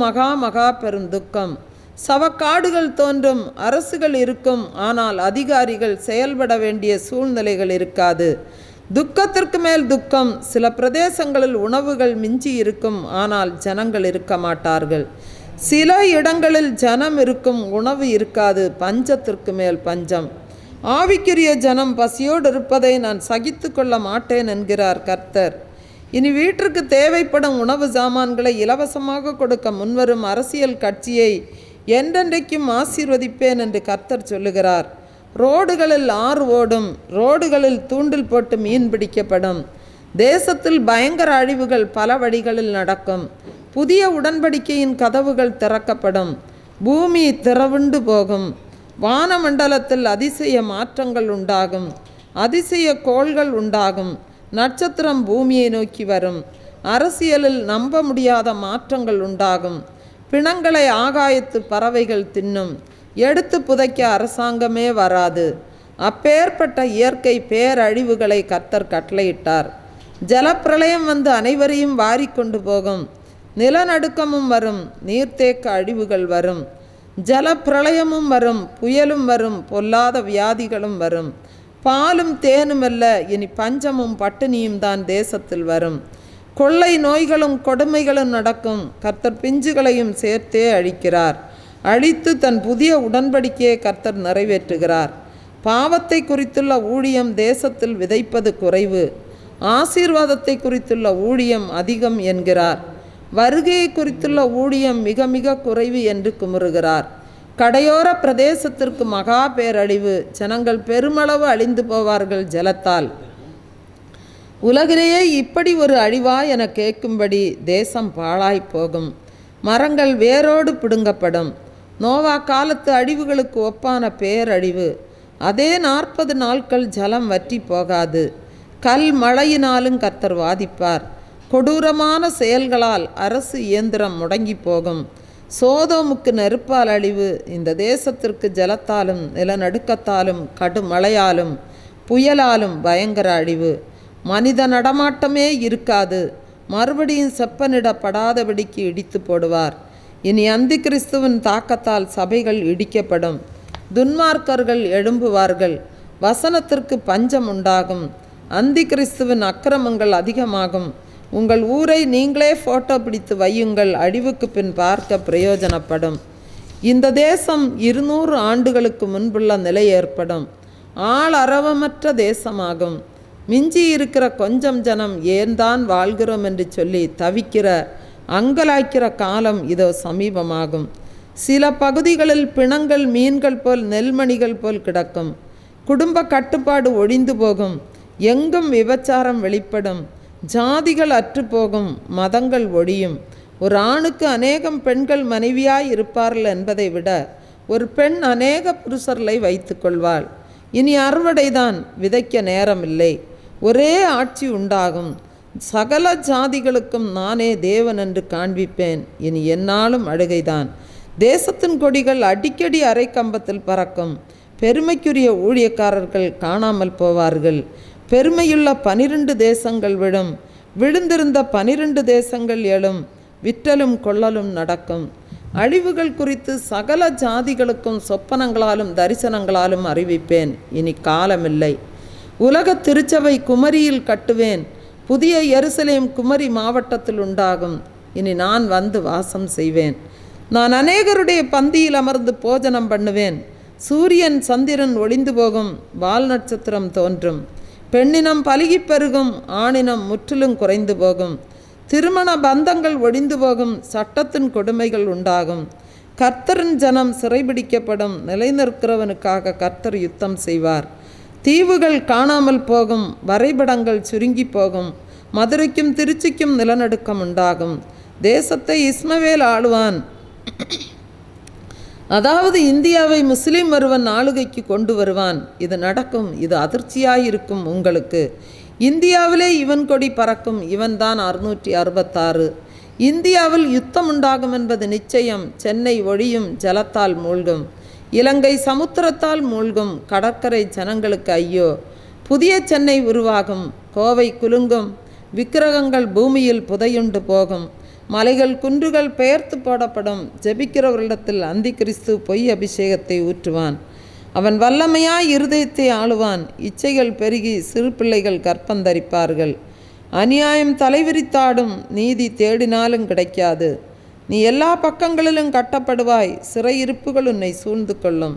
மகா மகா பெருந்துக்கம். சவக்காடுகள் தோன்றும், அரசுகள் இருக்கும், ஆனால் அதிகாரிகள் செயல்பட வேண்டிய சூழ்நிலைகள் இருக்காது. துக்கத்திற்கு மேல் துக்கம். சில பிரதேசங்களில் உணவுகள் மிஞ்சி இருக்கும், ஆனால் ஜனங்கள் இருக்க மாட்டார்கள். சில இடங்களில் ஜனம் இருக்கும், உணவு இருக்காது. பஞ்சத்திற்கு மேல் பஞ்சம். ஆவிக்குரிய ஜனம் பசியோடு இருப்பதை நான் சகித்து கொள்ள மாட்டேன் என்கிறார் கர்த்தர். இனி வீட்டிற்கு தேவைப்படும் உணவு சாமான்களை இலவசமாக கொடுக்க முன்வரும் அரசியல் கட்சியை என்றென்றைக்கும் ஆசீர்வதிப்பேன் என்று கர்த்தர் சொல்லுகிறார். ரோடுகளில் ஆறு ஓடும், ரோடுகளில் தூண்டில் போட்டு மீன் பிடிக்கப்படும். தேசத்தில் பயங்கர அழிவுகள் பல வழிகளில் நடக்கும். புதிய உடன்படிக்கையின் கதவுகள் திறக்கப்படும். பூமி திறவுண்டு போகும். வானமண்டலத்தில் அதிசய மாற்றங்கள் உண்டாகும். அதிசய கோள்கள் உண்டாகும். நட்சத்திரம் பூமியை நோக்கி வரும். அரசியலில் நம்ப முடியாத மாற்றங்கள் உண்டாகும். பிணங்களை ஆகாயத்து பறவைகள் தின்னும். எடுத்து புதைக்க அரசாங்கமே வராது. அப்பேற்பட்ட இயற்கை பேரழிவுகளை கர்த்தர் கட்டளையிட்டார். ஜலப்பிரளயம் வந்து அனைவரையும் வாரிக்கொண்டு போகும். நிலநடுக்கமும் வரும், நீர்த்தேக்க அழிவுகள் வரும். ஜலப்பிரளயமும் வரும், புயலும் வரும், பொல்லாத வியாதிகளும் வரும். பாலும் தேனுமல்ல, இனி பஞ்சமும் பட்டினியும் தான் தேசத்தில் வரும். கொள்ளை நோய்களும் கொடுமைகளும் நடக்கும். கர்த்தர் பிஞ்சுகளையும் சேர்த்தே அழிக்கிறார். அழித்து தன் புதிய உடன்படிக்கையை கர்த்தர் நிறைவேற்றுகிறார். பாவத்தை குறித்துள்ள ஊழியம் தேசத்தில் விதைப்பது குறைவு, ஆசீர்வாதத்தை குறித்துள்ள ஊழியம் அதிகம் என்கிறார். வருகையை குறித்துள்ள ஊழியம் மிக மிக குறைவு என்று குமுறுகிறார். கடையோர பிரதேசத்திற்கு மகா பேரழிவு. ஜனங்கள் பெருமளவு அழிந்து போவார்கள் ஜலத்தால். உலகிலேயே இப்படி ஒரு அழிவா என கேட்கும்படி தேசம் பாழாய் போகும். மரங்கள் வேரோடு பிடுங்கப்படும். நோவா காலத்து அழிவுகளுக்கு ஒப்பான பேரழிவு. அதே 40 நாட்கள் ஜலம் வற்றி போகாது. கல் மழையினாலும் கர்த்தர் வாதிப்பார். கொடூரமான செயல்களால் அரசு இயந்திரம் முடங்கி போகும். சோதோமுக்கு நெருப்பால் அழிவு. இந்த தேசத்திற்கு ஜலத்தாலும் நிலநடுக்கத்தாலும் கடுமழையாலும் புயலாலும் பயங்கர அழிவு. மனித நடமாட்டமே இருக்காது. மறுபடியும் செப்பனிடப்படாதபடிக்கு இடித்து போடுவார். இனி அந்தி கிறிஸ்துவின் தாக்கத்தால் சபைகள் இடிக்கப்படும். துன்மார்க்கர்கள் எழும்புவார்கள். வசனத்திற்கு பஞ்சம் உண்டாகும். அந்தி கிறிஸ்துவின் அக்கிரமங்கள் அதிகமாகும். உங்கள் ஊரை நீங்களே ஃபோட்டோ பிடித்து வையுங்கள், அழிவுக்கு பின் பார்க்க பிரயோஜனப்படும். இந்த தேசம் 200 ஆண்டுகளுக்கு முன்புள்ள நிலை ஏற்படும். ஆள் அரவமற்ற தேசமாகும். மிஞ்சி இருக்கிற கொஞ்சம் ஜனம் ஏன்தான் வாழ்கிறோம் என்று சொல்லி தவிக்கிற அங்கலாய்க்கிற காலம் இதோ சமீபமாகும். சில பகுதிகளில் பிணங்கள் மீன்கள் போல் நெல்மணிகள் போல் கிடக்கும். குடும்ப கட்டுப்பாடு ஒழிந்து போகும். எங்கும் விபச்சாரம் வெளிப்படும். ஜாதிகள் அற்றுப்போகும். மதங்கள் ஒழியும். ஒரு ஆணுக்கு அநேகம் பெண்கள் மனைவியாய் இருப்பார்கள் என்பதை விட ஒரு பெண் அநேக புருஷர்களை வைத்து கொள்வாள். இனி அறுவடைதான், விதைக்க நேரமில்லை. ஒரே ஆட்சி உண்டாகும். சகல ஜாதிகளுக்கும் நானே தேவன் என்று காண்பிப்பேன். இனி என்னாலும் அழுகைதான். தேசத்தின் கொடிகள் அடிக்கடி அரை கம்பத்தில் பறக்கும். பெருமைக்குரிய ஊழியக்காரர்கள் காணாமல் போவார்கள். பெருமையுள்ள 12 தேசங்கள் விழும். விழுந்திருந்த 12 தேசங்கள் எழும். விற்றலும் கொள்ளலும் நடக்கும். அழிவுகள் குறித்து சகல ஜாதிகளுக்கும் சொப்பனங்களாலும் தரிசனங்களாலும் அறிவிப்பேன். இனி காலமில்லை. உலக திருச்சபை குமரியில் கட்டுவேன். புதிய எருசலேம் குமரி மாவட்டத்தில் உண்டாகும். இனி நான் வந்து வாசம் செய்வேன். நான் அநேகருடைய பந்தியில் அமர்ந்து போஜனம் பண்ணுவேன். சூரியன் சந்திரன் ஒளிந்து போகும். வால் நட்சத்திரம் தோன்றும். பெண்ணினம் பலுகி பெருகும். ஆணினம் முற்றிலும் குறைந்து போகும். திருமண பந்தங்கள் ஒழிந்து போகும். சட்டத்தின் கொடுமைகள் உண்டாகும். கர்த்தரின் ஜனம் சிறைபிடிக்கப்படும். நிலைநிற்கிறவனுக்காக கர்த்தர் யுத்தம் செய்வார். தீவுகள் காணாமல் போகும். வரைபடங்கள் சுருங்கி போகும். மதுரைக்கும் திருச்சிக்கும் நிலநடுக்கம் உண்டாகும். தேசத்தை இஸ்மவேல் ஆளுவான். அதாவது இந்தியாவை முஸ்லீம் ஒருவன் ஆளுகைக்கு கொண்டு வருவான். இது நடக்கும். இது அதிர்ச்சியாயிருக்கும் உங்களுக்கு. இந்தியாவிலே இவன் கொடி பறக்கும். இவன்தான் 666. இந்தியாவில் யுத்தம் உண்டாகும் என்பது நிச்சயம். சென்னை ஒழியும். ஜலத்தால் மூழ்கும். இலங்கை சமுத்திரத்தால் மூழ்கும். கடற்கரை ஜனங்களுக்கு ஐயோ. புதிய சென்னை உருவாகும். கோவை குலுங்கும். விக்கிரகங்கள் பூமியில் புதையுண்டு போகும். மலைகள் குன்றுகள் பெயர்த்து போடப்படும். ஜெபிக்கிறவர்களிடத்தில் அந்தி கிறிஸ்து பொய் அபிஷேகத்தை ஊற்றுவான். அவன் வல்லமையாய் இருதயத்தை ஆளுவான். இச்சைகள் பெருகி சிறு பிள்ளைகள் கற்பந்தரிப்பார்கள். அநியாயம் தலைவிரித்தாடும், நீதி தேடினாலும் கிடைக்காது. நீ எல்லா பக்கங்களிலும் கட்டப்படுவாய், சிறையிருப்புகள் உன்னை சூழ்ந்து கொள்ளும்.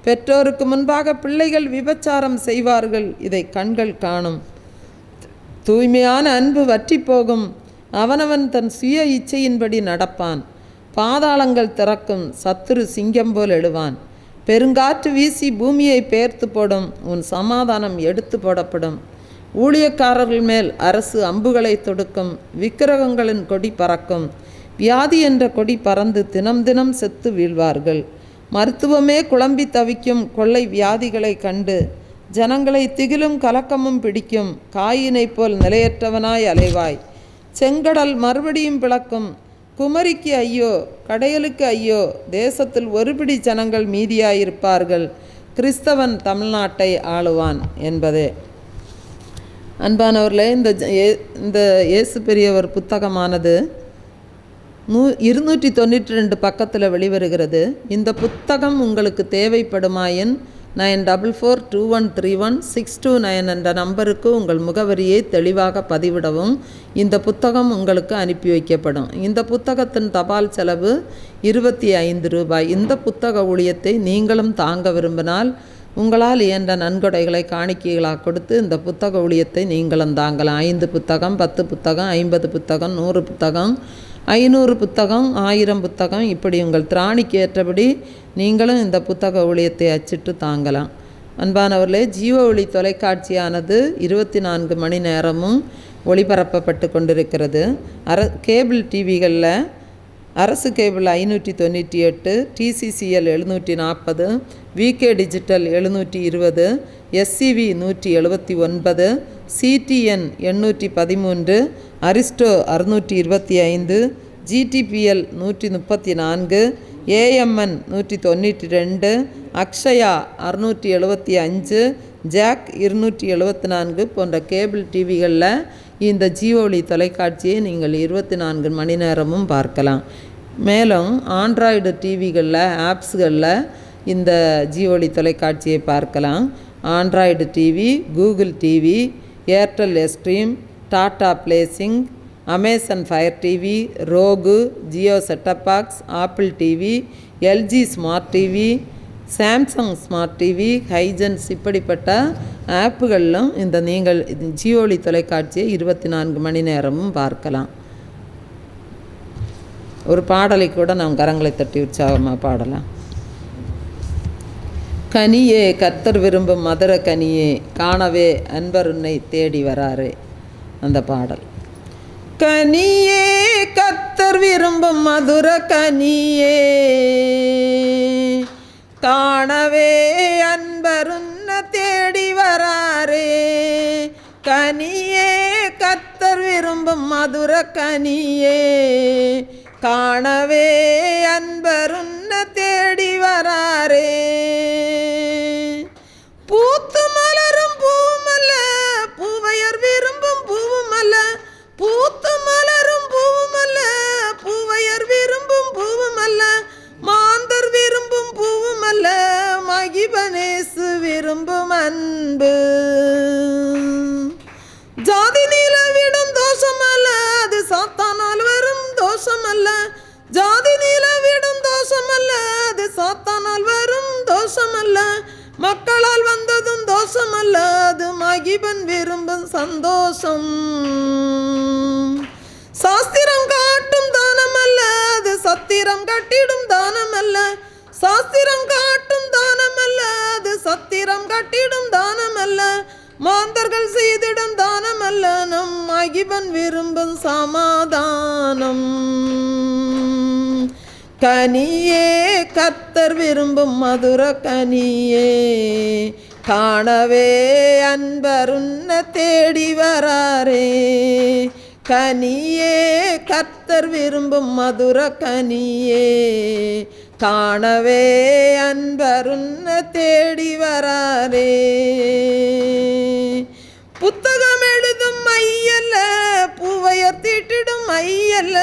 பெற்றோருக்கு முன்பாக பிள்ளைகள் விபச்சாரம் செய்வார்கள், இதை கண்கள் காணும். தூய்மையான அன்பு வற்றி போகும், அவனவன் தன் சுய இச்சையின்படி நடப்பான். பாதாளங்கள் திறக்கும், சத்துரு சிங்கம் போல் எழுவான். பெருங்காற்று வீசி பூமியை பெயர்த்து போடும், உன் சமாதானம் எடுத்து போடப்படும். ஊழியக்காரர்கள் மேல் அரசு அம்புகளை தொடுக்கும், விக்கிரகங்களின் கொடி பறக்கும். வியாதி என்ற கொடி பறந்து தினம் தினம் செத்து வீழ்வார்கள். மருத்துவமே குழம்பி தவிக்கும் கொள்ளை வியாதிகளை கண்டு ஜனங்களை திகிலும் கலக்கமும் பிடிக்கும். காயினைப் போல் நிலையற்றவனாய் அலைவாய். செங்கடல் மறுபடியும் பிளக்கும். குமரிக்கு ஐயோ, கடையலுக்கு ஐயோ, தேசத்தில் ஒருபிடி ஜனங்கள் மீதியாயிருப்பார்கள். கிறிஸ்தவன் தமிழ்நாட்டை ஆளுவான் என்பதே. அன்பானவர்களே, இந்த இயேசு பெரியவர் புத்தகமானது 292 பக்கத்தில் வெளிவருகிறது. இந்த புத்தகம் உங்களுக்கு தேவைப்படுமாயின் 9442131629 என்ற நம்பருக்கு உங்கள் முகவரியை தெளிவாக பதிவிடவும். இந்த புத்தகம் உங்களுக்கு அனுப்பி வைக்கப்படும். இந்த புத்தகத்தின் தபால் செலவு 25 ரூபாய். இந்த புத்தக ஊழியத்தை நீங்களும் தாங்க விரும்பினால் உங்களால் இயன்ற நன்கொடைகளை காணிக்கைகளாக கொடுத்து இந்த புத்தக ஊழியத்தை நீங்களும் தாங்கலாம். 5 புத்தகம், 10 புத்தகம், 50 புத்தகம், 100 புத்தகம், 500 புத்தகம், 1000 புத்தகம், இப்படி உங்கள் திராணிக்கு ஏற்றபடி நீங்களும் இந்த புத்தக ஊழியத்தை அச்சிட்டு தாங்கலாம். அன்பானவர்களே, ஜீவ ஒளி தொலைக்காட்சியானது 24 மணி நேரமும் ஒளிபரப்பப்பட்டு கொண்டிருக்கிறது. கேபிள் டிவிகளில் அரசு cable 598, TCCL 740, VK digital 720, SCV 179, CDN 813, Aristo 625, GTPL 134, AMN 192, Akshaya 675, Jack 274 போன்ற கேபிள் டிவிகளில் இந்த ஜீவொளி தொலைக்காட்சியை நீங்கள் 24 மணி நேரமும் பார்க்கலாம். மேலும் ஆண்ட்ராய்டு டிவிகளில், ஆப்ஸ்களில் இந்த ஜீவொளி தொலைக்காட்சியை பார்க்கலாம். Android TV, Google TV, Airtel Xtreme, Tata placing, Amazon fire TV, rohu, Jio setup box, apple TV, LG smart TV, Samsung smart TV, Huygens, இப்படிப்பட்ட ஆப்புகளிலும் நீங்கள் ஜீவொளி தொலைக்காட்சியை 24 மணி நேரமும் பார்க்கலாம். ஒரு பாடலை கூட நாம் கரங்களை தட்டி உற்சாகமாக பாடலாம். கனியே கர்த்தர் விரும்பும் மதுர கனியே, காணவே அன்பர் உன்னை தேடி வராரே, அந்த பாடல். கனியே கர்த்தர் விரும்பும் மதுர கனியே, காணவே அன்பர் உன்னை தேடி வராரே. கனியே கர்த்தர் விரும்பும் மதுர கனியே, காணவே அன்பர் உன்னை தேடி வராரே. பூத்து மலரும் பூவுமல்ல, பூவையர் விரும்பும் பூவுமல்ல. பூத்து மலரும் பூவுமல்ல, பூவையர் விரும்பும் பூவுமல்ல. மாந்தர் விரும்பும் பூவுமல்ல, மகிபனேசு விரும்பும் அன்பு. ஜாதி நிலவிடும் தோஷமல்ல, அது சாத்தானால் வரும் தோஷமல்ல. ஜாதி நிலவிடும் தோஷமல்ல, அது சாத்தானால் வரும் தோஷமல்ல. மக்களால் வந்ததும் தோஷமல்ல, அது மகிபன் விரும்பும் சந்தோஷம். சாஸ்திரம் காட்டும் தானமல்ல, அது சத்திரம் கட்டிடும் தானமல்ல. சாஸ்திரம் காட்டும் தானமல்ல, அது சத்திரம் கட்டிடும் தானமல்ல. மாந்தர்கள் செய்திடும் தானமல்ல, நம் மகிபன் விரும்பும் சமாதானம். கனியே கர்த்தர் விரும்பும் மதுர கனியே, காணவே அன்பர் உன்னை தேடி வராரே. கனியே கர்த்தர் விரும்பும் மதுர கனியே, காணவே அன்பர் உன்னை தேடி வராரே. புத்தகம் எழுதும் மையல்ல, பூவையர் தீட்டிடும் மையல்ல.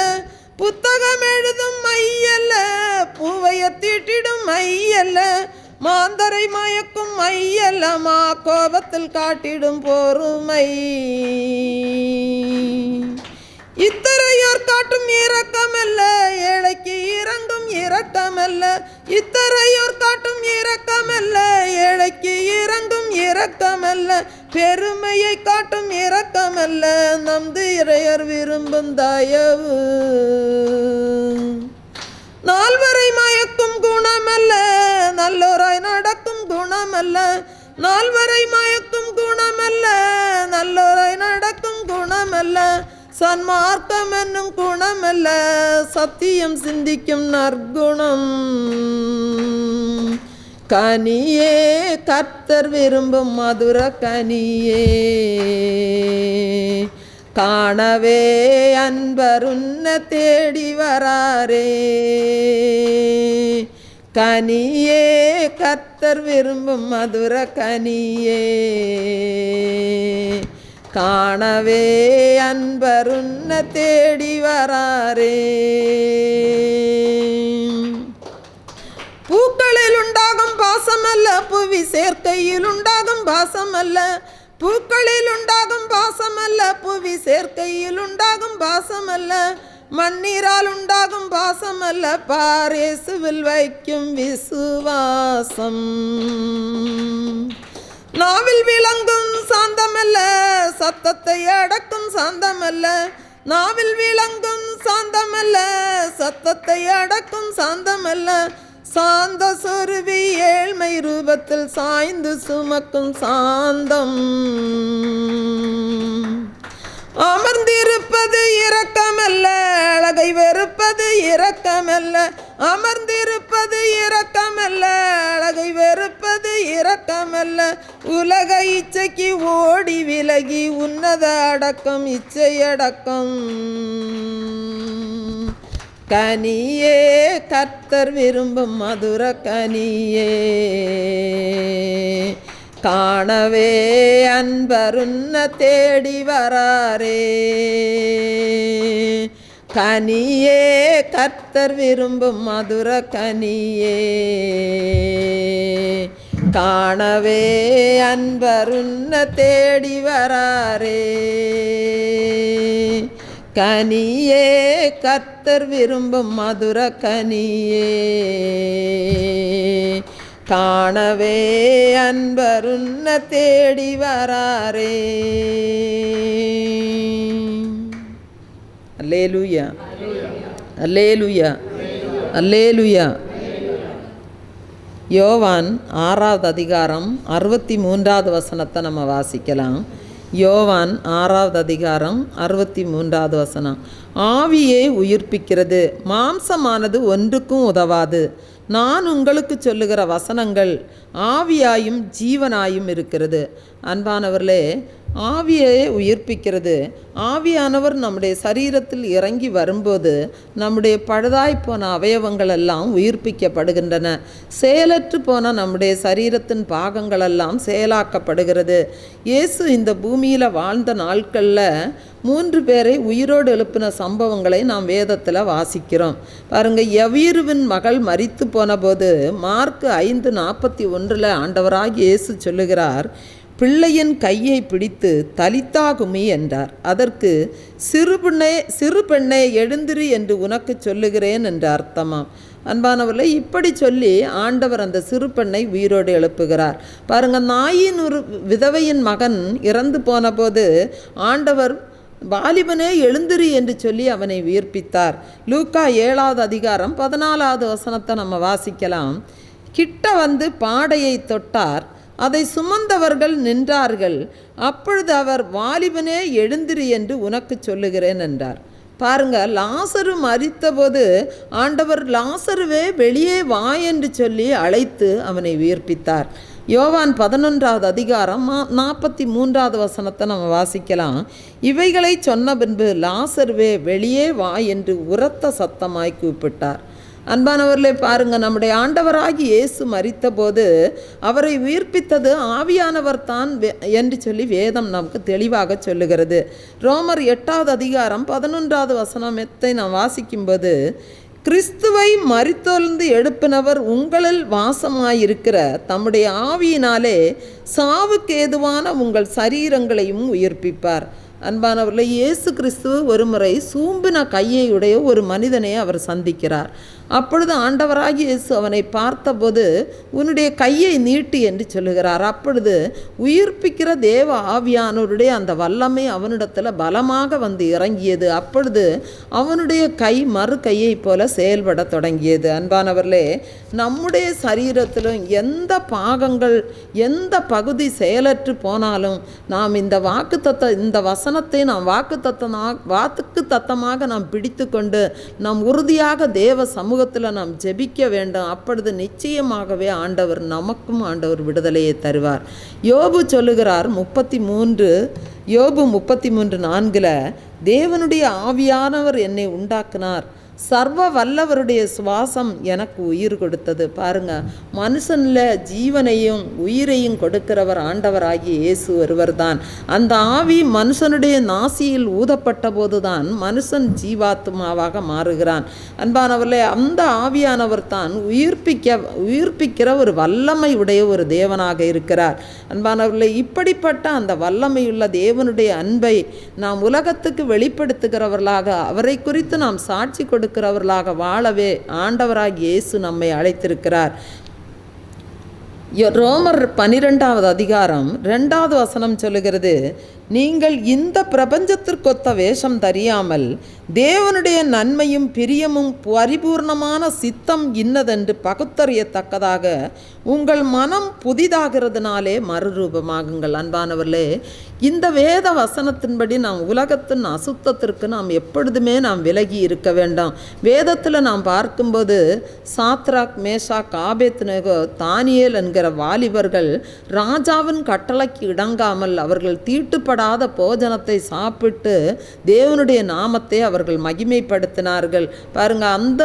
புத்தகம் எழுதும் மையல்ல, பூவைய தீட்டிடும் மையல்ல, மாந்தரை மயக்கும் மையல்ல, மா கோபத்தில் காட்டிடும் பொறுமை. இத்தரையோர் காட்டும் இரக்கமல்ல, ஏழைக்கு இறங்கும் இரக்கமல்ல. இத்தரையோர் காட்டும் இரக்கமல்ல, ஏழைக்கு இறங்கும் இரக்கமல்ல. பெருமையை காட்டும் இரக்கமல்ல, நம் இறையர் விரும்பும் தயவு. நால்வரை மயக்கும் குணமல்ல, நல்லோராய் நடக்கும் குணமல்ல. நால்வரை மயக்கும் குணமல்ல, நல்லோராய் நடக்கும் குணமல்ல. சன்மார்க்கம் என்னும் குணமல்ல, சத்தியம் சிந்திக்கும் நற்குணம். கனியே கர்த்தர் விரும்பும் மதுர கனியே, காணவே அன்பர் உன்னை தேடி வராரே. கனியே கர்த்தர் விரும்பும் மதுர கனியே, காணவே அன்பர் உன்னை தேடி வராரே. பூக்களில் உண்டாகும் பாசமல்ல, புவி சேர்க்கையில் உண்டாகும் பாசமல்ல. பூக்களில் உண்டாகும் பாசமல்ல, புவி சேர்க்கையில் உண்டாகும் பாசமல்ல. மண்ணீரால் உண்டாகும் பாசமல்ல, பாரேசுவில் வைக்கும் விசுவாசம். நாவில் விளங்கும் சாந்தமல்ல, சத்தத்தை அடக்கும் சாந்தமல்ல. நாவில் விளங்கும் சாந்தமல்ல, சத்தத்தை அடக்கும் சாந்தமல்ல. சாந்த சொருவி ஏழ்மை ரூபத்தில் சாய்ந்து சுமக்கும் சாந்தம். அமர்ந்திருப்பது இரக்கமல்ல, அழகை வெறுப்பது இரக்கமல்ல. அமர்ந்திருப்பது இரக்கமல்ல, அழகை வெறுப்பது இரக்கமல்ல. உலக இச்சைக்கு ஓடி விலகி உன்னத அடக்கம் இச்சையடக்கம். கனியே கர்த்தர் விரும்பும் மதுர கனியே, காணவே அன்பர் உன்னை தேடி வராரே. கனியே கர்த்தர் விரும்பும் மதுர கனியே, காணவே அன்பர் உன்னை தேடி வராரே. கனியே கர்த்தர் விரும்பும் மதுர கனியே, காணவே அன்பர் உன்னை தேடி வராரே. அல்லேலூயா, அல்லேலூயா, அல்லேலூயா. யோவான் 6வது அதிகாரம் 63வது வசனத்தை நம்ம வாசிக்கலாம். யோவான் 6வது அதிகாரம் 63வது வசனம். ஆவியே உயிர்ப்பிக்கிறது, மாம்சமானது ஒன்றுக்கும் உதவாது. நான் உங்களுக்கு சொல்லுகிற வசனங்கள் ஆவியாயும் ஜீவனாயும் இருக்கிறது. அன்பானவர்களே, ஆவியை உயிர்ப்பிக்கிறது. ஆவியானவர் நம்முடைய சரீரத்தில் இறங்கி வரும்போது நம்முடைய பழுதாய் போன அவயவங்கள் எல்லாம் உயிர்ப்பிக்கப்படுகின்றன. செயலற்று போன நம்முடைய சரீரத்தின் பாகங்களெல்லாம் செயலாக்கப்படுகிறது. இயேசு இந்த பூமியில் வாழ்ந்த நாட்களில் 3 பேரை உயிரோடு எழுப்பின சம்பவங்களை நாம் வேதத்தில் வாசிக்கிறோம். பாருங்கள், யவீருவின் மகள் மரித்து போன போது மார்க் 5:41 ஆண்டவராகிய இயேசு சொல்லுகிறார், பிள்ளையின் கையை பிடித்து தலித்தாகுமி என்றார். அதற்கு சிறு பெண்ணே எழுந்திரு என்று உனக்கு சொல்லுகிறேன் என்று அர்த்தமாம். அன்பானவர்களே, இப்படி சொல்லி ஆண்டவர் அந்த சிறு பெண்ணை உயிரோடு எழுப்புகிறார். பாருங்கள், நாயின் ஒரு விதவையின் மகன் இறந்து போன போது ஆண்டவர் வாலிபனே எழுந்திரு என்று சொல்லி அவனை உயிர்ப்பித்தார். லூக்கா 7வது அதிகாரம் 14வது வசனத்தை நம்ம வாசிக்கலாம். கிட்ட வந்து பாடையை தொட்டார், அதை சுமந்தவர்கள் நின்றார்கள். அப்பொழுது அவர், வாலிபனே எழுந்திரு என்று உனக்கு சொல்லுகிறேன் என்றார். பாருங்க, லாசரு மரித்தபோது ஆண்டவர் லாசருவே வெளியே வா என்று சொல்லி அழைத்து அவனை உயிர்ப்பித்தார். யோவான் 11வது அதிகாரம் 43வது வசனத்தை நம்ம வாசிக்கலாம். இவைகளை சொன்ன பின்பு லாசருவே வெளியே வா என்று உரத்த சத்தமாய் கூப்பிட்டார். அன்பானவர்களே பாருங்க, நம்முடைய ஆண்டவராகி இயேசு மரித்தபோது அவரை உயிர்ப்பித்தது ஆவியானவர் தான் என்று சொல்லி வேதம் நமக்கு தெளிவாக சொல்லுகிறது. ரோமர் 8வது அதிகாரம் 11வது வசனத்தை நாம் வாசிக்கும்போது, கிறிஸ்துவை மரித்தொழுந்து எழுப்பினவர் உங்களில் வாசமாயிருக்கிற தம்முடைய ஆவியினாலே சாவுக்கு ஏதுவான உங்கள் சரீரங்களையும் உயிர்ப்பிப்பார். அன்பானவர்களே, இயேசு கிறிஸ்து ஒரு முறை சூம்பின கையை உடைய ஒரு மனிதனை அவர் சந்திக்கிறார். அப்பொழுது ஆண்டவராகிய இயேசு அவனை பார்த்தபோது, உன்னுடைய கையை நீட்டு என்று சொல்லுகிறார். அப்பொழுது உயிர்ப்பிக்கிற தேவ ஆவியானவருடைய அந்த வல்லமை அவனிடத்தில் பலமாக வந்து இறங்கியது. அப்பொழுது அவனுடைய கை மறு கையை போல செயல்பட தொடங்கியது. அன்பானவர்களே, நம்முடைய சரீரத்திலும் எந்த பாகங்கள் எந்த பகுதி செயலற்று போனாலும் நாம் இந்த வசனத்தை நாம் வாக்கு தத்தமாக நாம் பிடித்து கொண்டு நாம் உறுதியாக தேவ சமூகத்தில் நாம் ஜெபிக்க வேண்டும். அப்பொழுது நிச்சயமாகவே நமக்கும் ஆண்டவர் விடுதலையை தருவார். யோபு சொல்லுகிறார் 33:4, தேவனுடைய ஆவியானவர் என்னை உண்டாக்கினார், சர்வ வல்லவருடைய சுவாசம் எனக்கு உயிர் கொடுத்தது. பாருங்க, மனுஷனில் ஜீவனையும் உயிரையும் கொடுக்கிறவர் ஆண்டவராகிய இயேசு ஒருவர் தான். அந்த ஆவி மனுஷனுடைய நாசியில் ஊதப்பட்ட போதுதான் மனுஷன் ஜீவாத்மாவாக மாறுகிறான். அன்பானவர்களே, அந்த ஆவியானவர் தான் உயிர்ப்பிக்கிற ஒரு வல்லமை உடைய ஒரு தேவனாக இருக்கிறார். அன்பானவர்களே, இப்படிப்பட்ட அந்த வல்லமையுள்ள தேவனுடைய அன்பை நாம் உலகத்துக்கு வெளிப்படுத்துகிறவர்களாக, அவரை குறித்து நாம் சாட்சி கொடுக்கிறவர்களாக வாழவே ஆண்டவராகிய இயேசு நம்மை அழைத்திருக்கிறார். ரோமர் 12வது அதிகாரம் 2வது வசனம் சொல்லுகிறது, நீங்கள் இந்த பிரபஞ்சத்திற்கொத்த வேஷம் தெரியாமல் தேவனுடைய நன்மையும் பிரியமும் பரிபூர்ணமான சித்தம் இன்னதென்று பகுத்தறியத்தக்கதாக உங்கள் மனம் புதிதாகிறதுனாலே மறுரூபமாகுங்கள். அன்பானவர்களே, இந்த வேத வசனத்தின்படி நாம் உலகத்தின் அசுத்தத்திற்கு நாம் எப்பொழுதுமே நாம் விலகி இருக்க வேண்டாம். வேதத்தில் நாம் பார்க்கும்போது சாத்ராக், மேஷாக், ஆபேத்நேகோ, தானியேல் என்கிற வாலிபர்கள் ராஜாவின் கட்டளைக்கு இடங்காமல் அவர்கள் தீட்டுப்படாத போஜனத்தை சாப்பிட்டு தேவனுடைய நாமத்தை அவர்கள் மகிமைப்படுத்தினார்கள். பாருங்க, அந்த